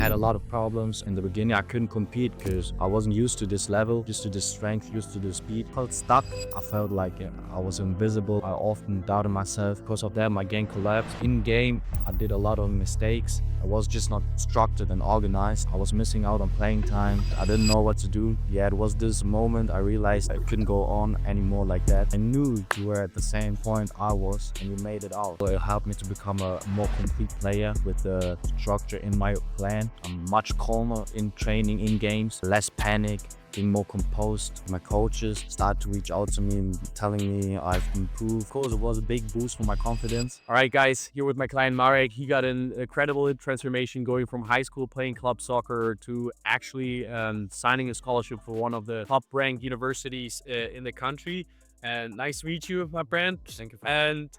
had a lot of problems in the beginning. I couldn't compete because I wasn't used to this level, used to this strength, used to this speed. I felt stuck. I felt like I was invisible. I often doubted myself. Because of that, my game collapsed. In game, I did a lot of mistakes. I was just not structured and organized. I was missing out on playing time. I didn't know what to do. Yeah, it was this moment I realized I couldn't go on anymore like that. I knew you were at the same point I was and you made it out. So it helped me to become a more complete player with the structure in my plan. I'm much calmer in training, in games, less panic, being more composed. My coaches start to reach out to me and telling me I've improved. Of course, it was a big boost for my confidence. All right, guys, here with my client Marek. He got an incredible transformation going from high school playing club soccer to actually signing a scholarship for one of the top ranked universities in the country. And nice to meet you, my friend. Thank you. And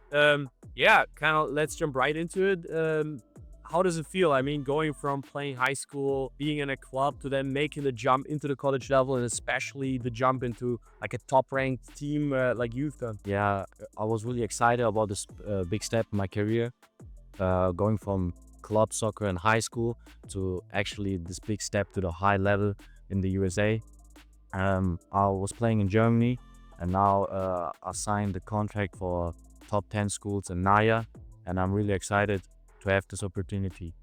yeah, kind of let's jump right into it. How does it feel? I mean, going from playing high school, being in a club, to then making the jump into the college level, and especially the jump into like a top-ranked team like you've done. Yeah, I was really excited about this big step in my career, going from club soccer in high school to actually this big step to the high level in the USA. I was playing in Germany, and now I signed the contract for top 10 schools in Naya, and I'm really excited to have this opportunity.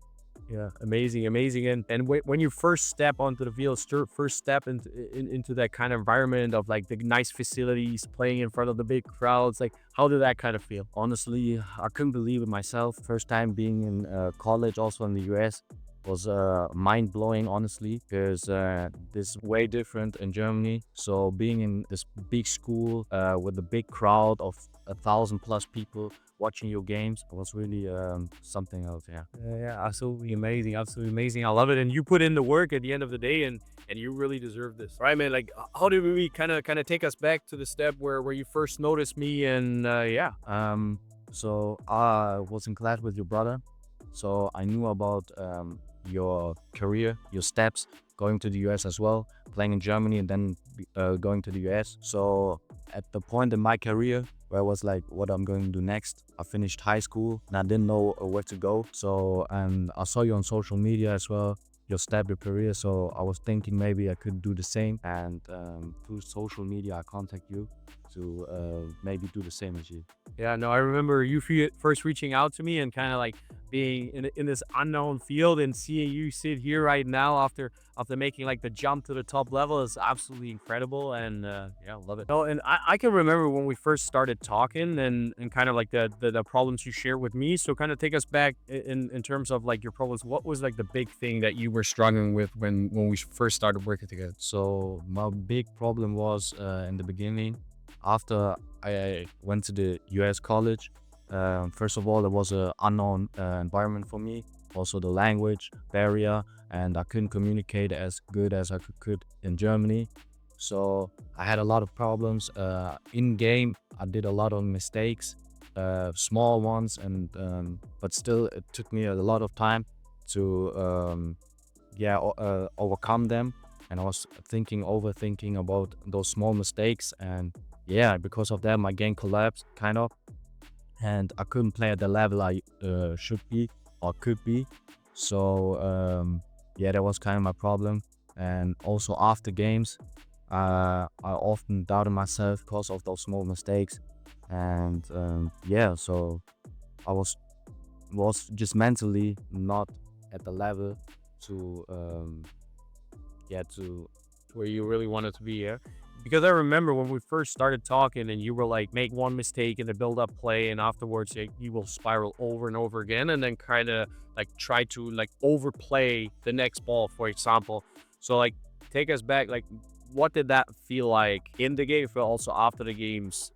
Yeah, amazing, amazing. And when you first step onto the field, first step into that kind of environment of like the nice facilities, playing in front of the big crowds, like how did that kind of feel? Honestly, I couldn't believe it myself. First time being in college, also in the US, was mind-blowing, honestly, because this is way different in Germany. So being in this big school with a big crowd of 1,000+ people watching your games was really something else. Yeah. Yeah, absolutely amazing, absolutely amazing. I love it. And you put in the work at the end of the day, and you really deserve this, right, man? Like, how did we kind of take us back to the step where you first noticed me? And yeah. So I was in class with your brother, so I knew about your career, your steps, going to the US as well, playing in Germany and then going to the US. So at the point in my career where I was like, what I'm going to do next, I finished high school and I didn't know where to go. So, and I saw you on social media as well, your step, your career. So I was thinking maybe I could do the same. And through social media, I contact you to maybe do the same as you. Yeah, no, I remember you first reaching out to me and kind of like being in this unknown field, and seeing you sit here right now after making like the jump to the top level is absolutely incredible. And yeah, love it. Oh, and I can remember when we first started talking, and kind of like the problems you shared with me. So kind of take us back in terms of like your problems. What was like the big thing that you were struggling with when we first started working together? So my big problem was in the beginning, after I went to the US college. First of all, it was an unknown environment for me. Also, the language barrier, and I couldn't communicate as good as I could in Germany. So I had a lot of problems in game. I did a lot of mistakes, small ones, and but still, it took me a lot of time to overcome them. And I was overthinking about those small mistakes, and yeah, because of that, my game collapsed kind of, and I couldn't play at the level I should be or could be. So yeah, that was kind of my problem. And also after games, I often doubted myself because of those small mistakes. And yeah, so I was just mentally not at the level to to Where you really wanted to be, yeah? Because I remember when we first started talking, and you were like, make one mistake in the build-up play, and afterwards you will spiral over and over again, and then kind of like try to like overplay the next ball, for example. So like, take us back, like, what did that feel like in the game, but also after the games?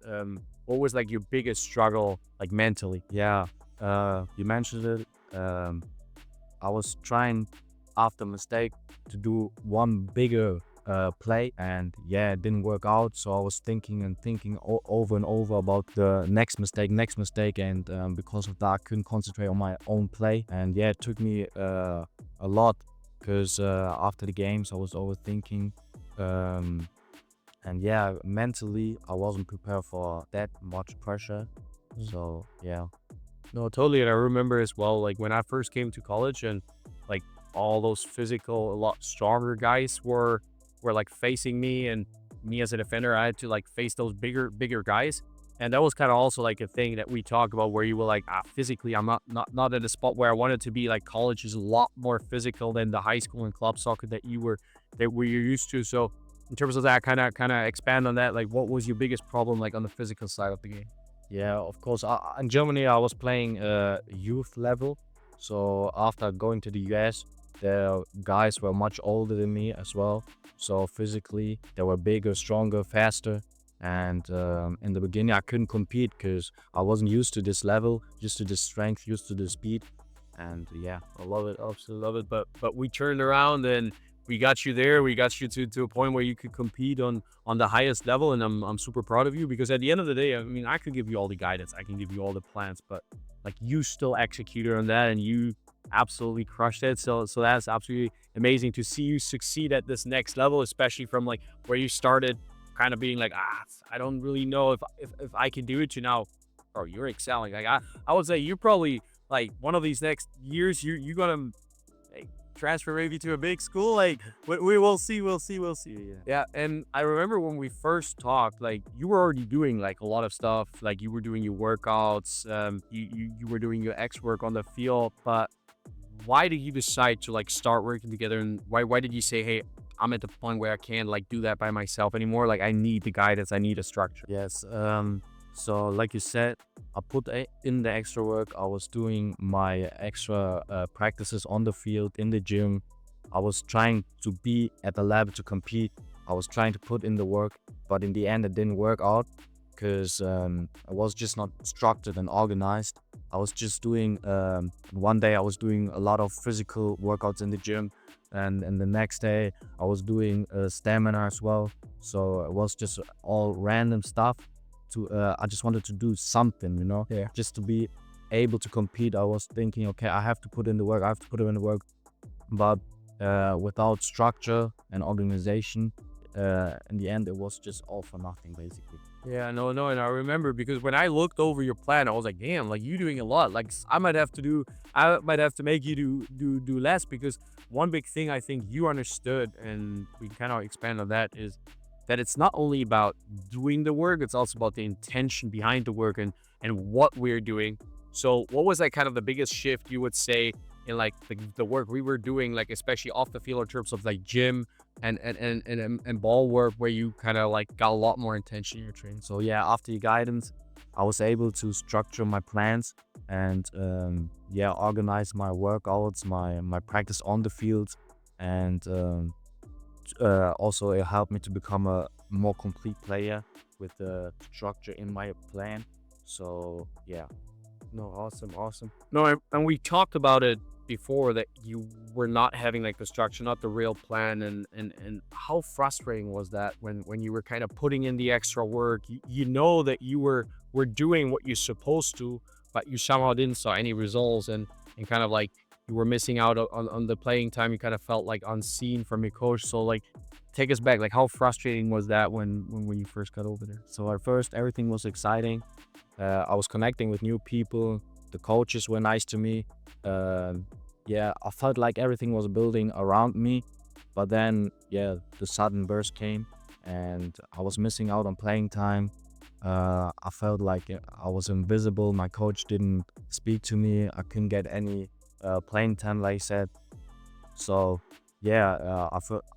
What was like your biggest struggle, like mentally? Yeah, you mentioned it. I was trying after mistake to do one bigger play, and yeah, it didn't work out. So I was thinking and thinking over and over about the next mistake, and because of that, I couldn't concentrate on my own play. And yeah, it took me a lot because after the games, I was overthinking. And yeah, mentally, I wasn't prepared for that much pressure. So yeah. No, totally. And I remember as well, like when I first came to college, and like all those physical, a lot stronger guys were like facing me, and me as a defender, I had to like face those bigger guys. And that was kind of also like a thing that we talk about where you were like, physically, I'm not at a spot where I wanted to be. Like college is a lot more physical than the high school and club soccer that we are used to. So in terms of that, kind of expand on that. Like, what was your biggest problem like on the physical side of the game? Yeah, of course. In Germany, I was playing youth level. So after going to the US, the guys were much older than me as well. So physically, they were bigger, stronger, faster. And in the beginning, I couldn't compete because I wasn't used to this level, used to this strength, used to the speed. And yeah, I love it, absolutely love it. But we turned around and we got you there. We got you to a point where you could compete on the highest level, and I'm super proud of you because at the end of the day, I mean, I could give you all the guidance, I can give you all the plans, but like you still executed on that and you absolutely crushed it. So that's absolutely amazing to see you succeed at this next level, especially from like where you started, kind of being like, I don't really know if I can do it. To now, bro, you're excelling. Like I would say you're probably like one of these next years you're gonna like, transfer maybe to a big school. Like we will see, we'll see. Yeah. And I remember when we first talked, like you were already doing like a lot of stuff. Like you were doing your workouts, you were doing your X work on the field. But why did you decide to like start working together, and why did you say, hey, I'm at the point where I can't like do that by myself anymore. Like I need the guidance, I need a structure. yes. So like you said, I put in the extra work. I was doing my extra practices on the field, in the gym. I was trying to be at the level to compete. I was trying to put in the work, but in the end, it didn't work out because I was just not structured and organized. I was just doing, one day I was doing a lot of physical workouts in the gym, and the next day I was doing stamina as well. So it was just all random stuff. I just wanted to do something, Yeah. just to be able to compete. I was thinking, okay, I have to put in the work. I have to put in the work, but without structure and organization, in the end, it was just all for nothing, basically. Yeah, no, and I remember because when I looked over your plan, I was like, damn, like you doing a lot. Like I might have to make you do less, because one big thing I think you understood, and we kind of expand on that, is that it's not only about doing the work, it's also about the intention behind the work and what we're doing. So what was like kind of the biggest shift you would say in like the work we were doing, like especially off the field in terms of like gym and ball work, where you kind of like got a lot more intention in your training? So yeah, after your guidance, I was able to structure my plans and yeah, organize my workouts, my practice on the field, and also it helped me to become a more complete player with the structure in my plan. So yeah. No, awesome, awesome. No, and we talked about it before that you were not having like the structure, not the real plan, and how frustrating was that when you were kind of putting in the extra work, you know that you were doing what you're supposed to, but you somehow didn't saw any results, and kind of like you were missing out on the playing time. You kind of felt like unseen from your coach. So like, take us back. Like, how frustrating was that when you first got over there? So at first, everything was exciting. I was connecting with new people. The coaches were nice to me. Yeah, I felt like everything was building around me. But then, yeah, the sudden burst came, and I was missing out on playing time. I felt like I was invisible. My coach didn't speak to me. I couldn't get any playing time, like I said. So yeah,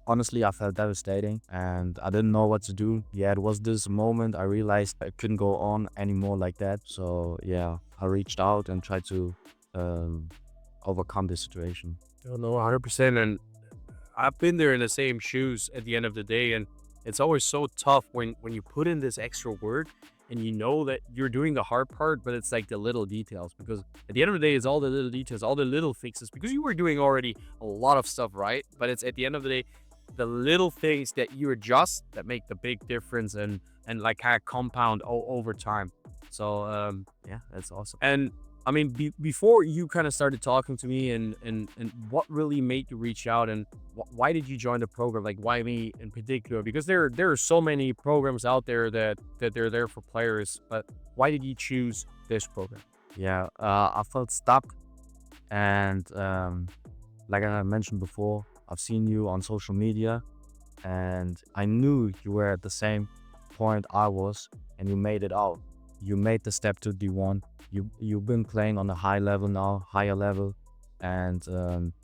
honestly, I felt devastating, and I didn't know what to do. Yeah, it was this moment I realized I couldn't go on anymore like that. So yeah, I reached out and tried to overcome this situation. No, 100%. And I've been there in the same shoes at the end of the day, and it's always so tough when you put in this extra work and you know that you're doing the hard part, but it's like the little details, because at the end of the day, it's all the little details, all the little fixes, because you were doing already a lot of stuff right, but it's at the end of the day, the little things that you adjust that make the big difference, and like kind of compound over time. So Yeah, that's awesome. and I mean, before you kind of started talking to me, and what really made you reach out, and why did you join the program? Like, why me in particular? Because there are so many programs out there that they're there for players, but why did you choose this program? Yeah, I felt stuck, and like I mentioned before, I've seen you on social media, and I knew you were at the same point I was, and you made it out. You made the step to D1. You've been playing on a high level now, higher level, and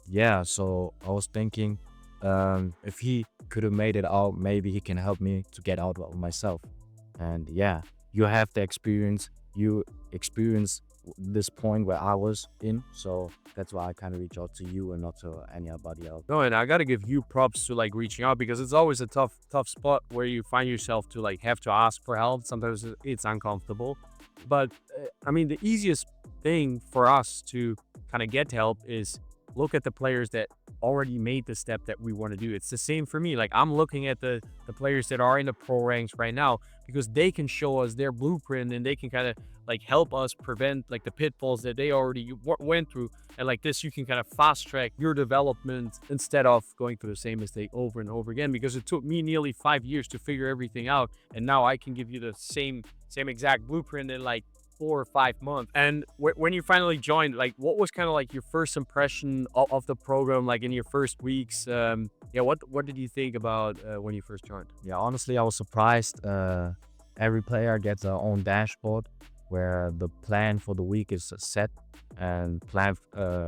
yeah. So I was thinking, if he could have made it out, maybe he can help me to get out of myself. And yeah, you have the experience. You experience this point where I was in, so that's why I kind of reach out to you and not to anybody else. No, and I gotta give you props to like reaching out because it's always a tough spot where you find yourself to like have to ask for help. Sometimes it's uncomfortable, but I mean, the easiest thing for us to kind of get help is look at the players that already made the step that we want to do. It's the same for me. Like I'm looking at the players that are in the pro ranks right now because they can show us their blueprint and they can kind of like help us prevent like the pitfalls that they already went through. And like this, you can kind of fast track your development instead of going through the same mistake over and over again, because it took me nearly 5 years to figure everything out. And now I can give you the same exact blueprint in like 4 or 5 months. And when you finally joined, like what was kind of like your first impression of the program, like in your first weeks? Yeah, what did you think about when you first joined? Yeah, honestly, I was surprised. Every player gets their own dashboard where the plan for the week is set and planned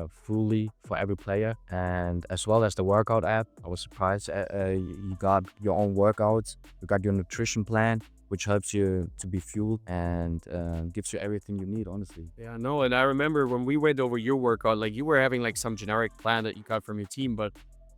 fully for every player, and as well as the workout app. I was surprised. You got your own workouts, you got your nutrition plan, which helps you to be fueled and gives you everything you need, honestly. Yeah, no, and I remember when we went over your workout, like you were having like some generic plan that you got from your team, but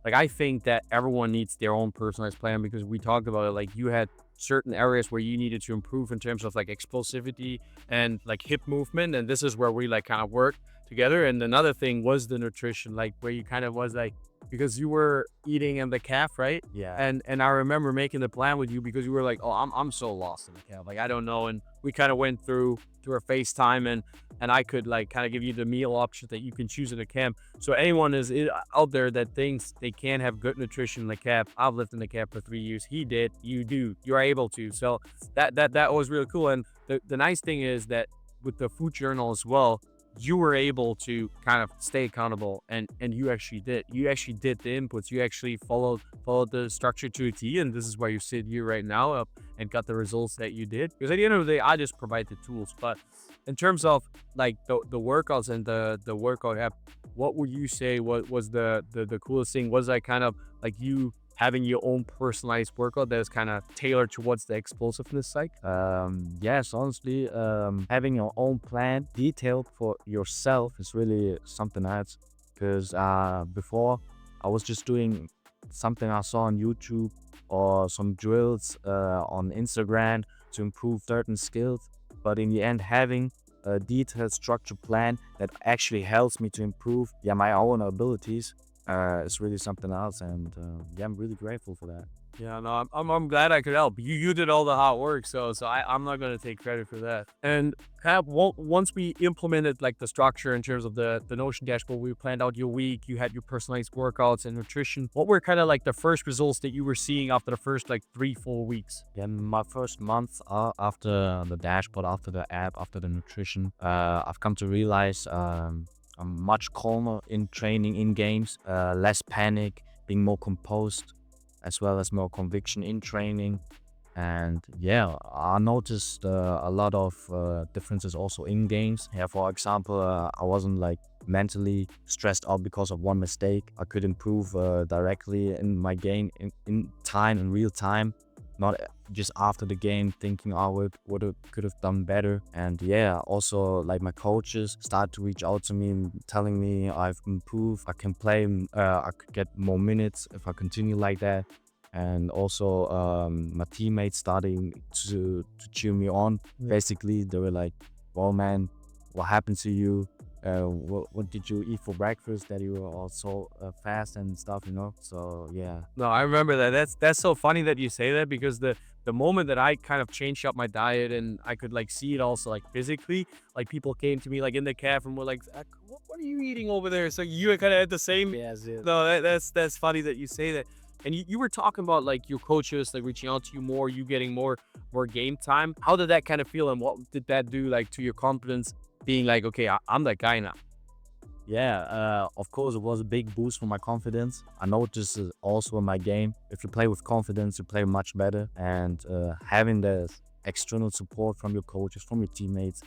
like I think that everyone needs their own personalized plan because we talked about it. Like you had certain areas where you needed to improve in terms of like explosivity and like hip movement, and this is where we like kind of worked together. And another thing was the nutrition, like where you kind of was like, because you were eating in the calf, right? Yeah. And I remember making the plan with you because you were like, oh, I'm so lost in the calf, like I don't know. And we kind of went through a FaceTime, and I could like kind of give you the meal options that you can choose in the camp. So anyone is out there that thinks they can't have good nutrition in the camp, I've lived in the camp for 3 years. He did, you do, you're able to. So that was really cool. And the nice thing is that with the food journal as well, you were able to kind of stay accountable, and you actually did the inputs. You actually followed the structure to a T, and this is why you sit here right now up and got the results that you did. Because at the end of the day, I just provide the tools. But in terms of like the workouts and the workout app, what would you say was the coolest thing? Was like kind of like you having your own personalized workout that is kind of tailored towards the explosiveness side? Yes, honestly, having your own plan detailed for yourself is really something else. Because before, I was just doing something I saw on YouTube or some drills on Instagram to improve certain skills. But in the end, having a detailed structured plan that actually helps me to improve my own abilities is really something else. And yeah, I'm really grateful for that. Yeah, no, I'm glad I could help. You did all the hard work, so I'm not gonna take credit for that. And kind of once we implemented like the structure in terms of the Notion dashboard, we planned out your week. You had your personalized workouts and nutrition. What were kind of like the first results that you were seeing after the first like 3-4 weeks? Yeah, my first month after the dashboard, after the app, after the nutrition, I've come to realize I'm much calmer in training, in games, less panic, being more composed, as well as more conviction in training. And yeah, I noticed a lot of differences also in games. Yeah, for example, I wasn't like mentally stressed out because of one mistake. I could improve directly in my game in time, in real time, not just after the game thinking what I could have done better. And yeah, also like my coaches start to reach out to me and telling me I've improved, I can play, I could get more minutes if I continue like that. And also my teammates starting to cheer me on. Basically, they were like, well man, what happened to you? What did you eat for breakfast that you were all so fast and stuff, So yeah. No, I remember that. That's so funny that you say that, because the moment that I kind of changed up my diet and I could like see it also like physically, like people came to me like in the cafe and were like, "Zach, what are you eating over there?" So you kind of had the same. Yes. No, that's funny that you say that. And you were talking about like your coaches like reaching out to you more, you getting more game time. How did that kind of feel, and what did that do like to your confidence, being like, okay, I'm that guy now? Yeah, of course, it was a big boost for my confidence. I noticed it also in my game. If you play with confidence, you play much better. And having the external support from your coaches, from your teammates,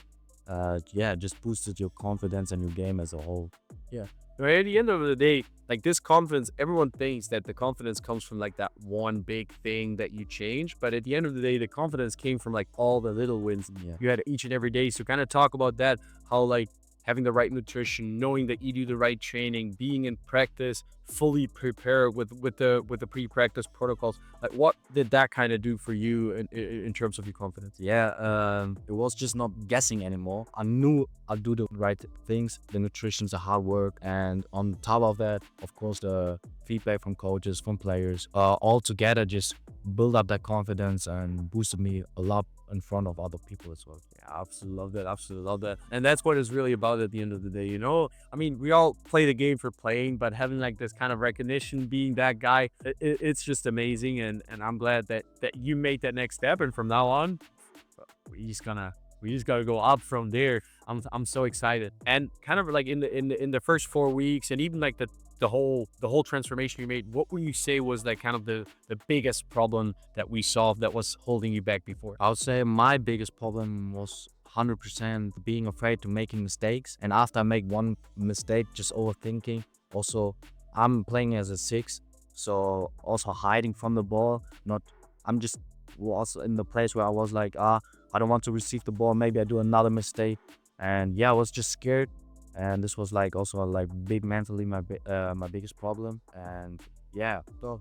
yeah, just boosted your confidence and your game as a whole. Yeah. Right, at the end of the day, like this confidence, everyone thinks that the confidence comes from like that one big thing that you change. But at the end of the day, the confidence came from like all the little wins Yeah. you had each and every day. So kind of talk about that, how like having the right nutrition, knowing that you do the right training, being in practice, fully prepared with the pre-practice protocols. Like what did that kind of do for you in terms of your confidence? Yeah, it was just not guessing anymore. I knew I'd do the right things. The nutrition's the hard work, and on top of that, of course, the feedback from coaches, from players, all together just build up that confidence and boosted me a lot in front of other people as well. Yeah, absolutely love that. Absolutely love that. And that's what it's really about at the end of the day. You know, I mean, we all play the game for playing, but having like this kind of recognition, being that guy, it's just amazing. And I'm glad that you made that next step. And from now on, we just gonna we just gotta go up from there. I'm so excited. And kind of like in the first 4 weeks, and even like the whole transformation you made, what would you say was like kind of the biggest problem that we solved that was holding you back before? I would say my biggest problem was 100% being afraid to making mistakes. And after I make one mistake, just overthinking. Also, I'm playing as a six, so also hiding from the ball. Not, I'm just was in the place where I was like, I don't want to receive the ball. Maybe I do another mistake. And yeah, I was just scared. And this was like also like big mentally my biggest problem. And yeah, No,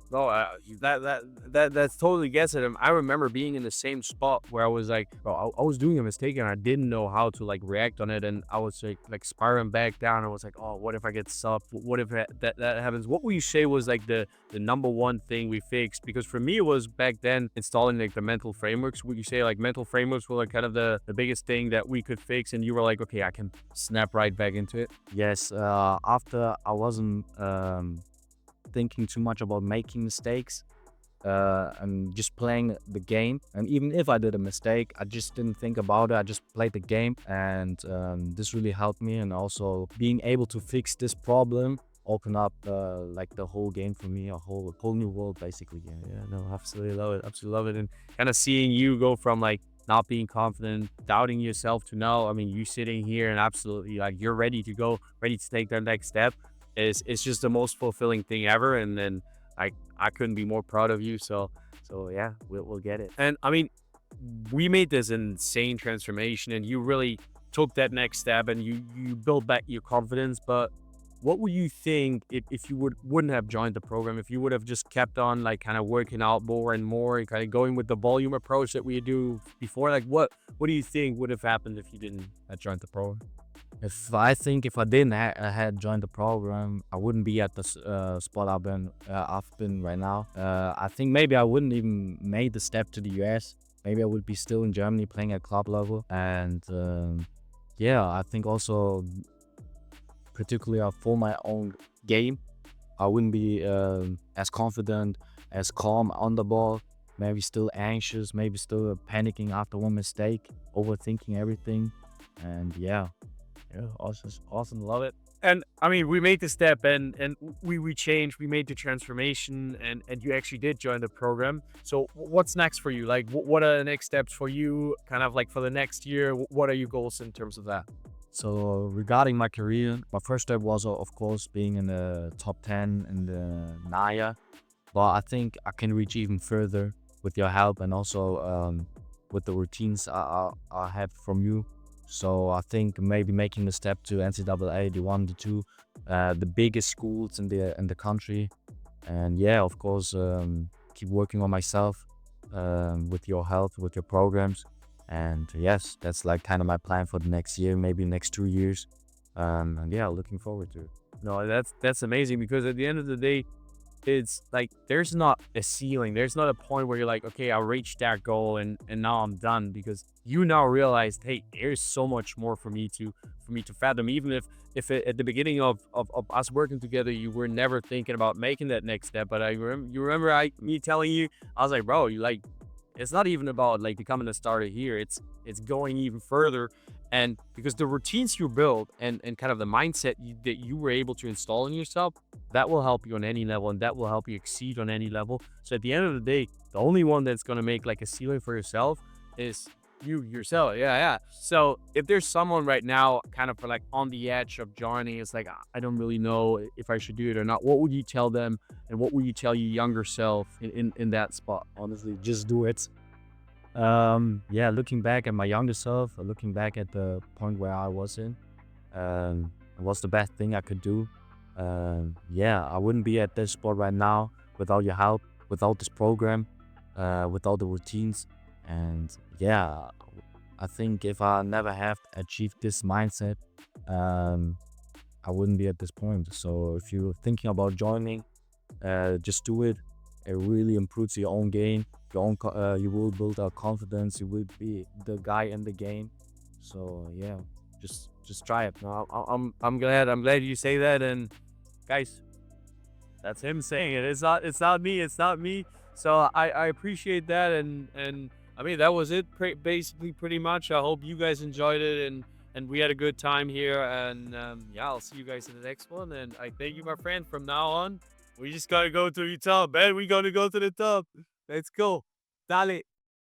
that's totally gets it. I remember being in the same spot where I was like, bro, I was doing a mistake and I didn't know how to like react on it, and I was like spiraling back down. I was like, oh, what if I get subbed? What if that happens? What would you say was like the number one thing we fixed? Because for me, it was back then installing like the mental frameworks. Would you say like mental frameworks were like kind of the biggest thing that we could fix? And you were like, okay, I can snap right back into it. yes. After I wasn't thinking too much about making mistakes and just playing the game. And even if I did a mistake, I just didn't think about it. I just played the game, and this really helped me. And also being able to fix this problem open up like the whole game for me, a whole new world basically. Yeah. Yeah, no, absolutely love it. Absolutely love it. And kind of seeing you go from like not being confident, doubting yourself to now, I mean, you sitting here and absolutely like you're ready to go, ready to take that next step is it's just the most fulfilling thing ever. And then I couldn't be more proud of you. So yeah, we'll get it. And I mean, we made this insane transformation and you really took that next step and you built back your confidence. But what would you think if you wouldn't have joined the program, if you would have just kept on like kind of working out more and more and kind of going with the volume approach that we do before? Like what do you think would have happened if you didn't have joined the program? If I didn't had joined the program, I wouldn't be at the spot I've been right now. I think maybe I wouldn't even made the step to the US. Maybe I would be still in Germany playing at club level. And yeah, I think also particularly for my own game, I wouldn't be as confident, as calm on the ball. Maybe still anxious, maybe still panicking after one mistake, overthinking everything. And yeah. Yeah, awesome, awesome, love it. And I mean, we made the step and we changed, we made the transformation, and you actually did join the program. So what's next for you? Like, what are the next steps for you? Kind of like for the next year, what are your goals in terms of that? So regarding my career, my first step was of course being in the top 10 in the Naya, but I think I can reach even further with your help and also with the routines I have from you. So I think maybe making the step to NCAA, D1, D2, the biggest schools in the country, and yeah, of course, keep working on myself with your help, with your programs. And yes, that's like kind of my plan for the next year, maybe next 2 years. And yeah, looking forward to it. No, that's amazing because at the end of the day, it's like there's not a ceiling. There's not a point where you're like, okay, I reached that goal and now I'm done, because you now realized, hey, there's so much more for me to fathom. Even if at the beginning of us working together, you were never thinking about making that next step. But you remember me telling you, I was like, bro, you like, it's not even about like becoming a starter here. It's going even further. And because the routines you build and kind of the mindset that you were able to install in yourself, that will help you on any level and that will help you exceed on any level. So at the end of the day, the only one that's going to make like a ceiling for yourself is you yourself. Yeah, yeah. So if there's someone right now kind of like on the edge of joining, it's like, I don't really know if I should do it or not. What would you tell them? And what would you tell your younger self in that spot? Honestly, just do it. Yeah, looking back at my younger self, looking back at the point where I was in, it was the best thing I could do. Yeah, I wouldn't be at this spot right now without your help, without this program, without the routines. And yeah, I think if I never have achieved this mindset, um, I wouldn't be at this point. So if you're thinking about joining, just do it. It really improves your own game. You will build a confidence. You will be the guy in the game. So yeah, just try it. No, I'm glad you say that. And guys, that's him saying it. It's not me. It's not me. So I appreciate that. And I mean, that was it. Basically, pretty much. I hope you guys enjoyed it and we had a good time here. And yeah, I'll see you guys in the next one. And I thank you, my friend. From now on, we just gotta go to the top, man. We gotta go to the top. Let's go. Dale.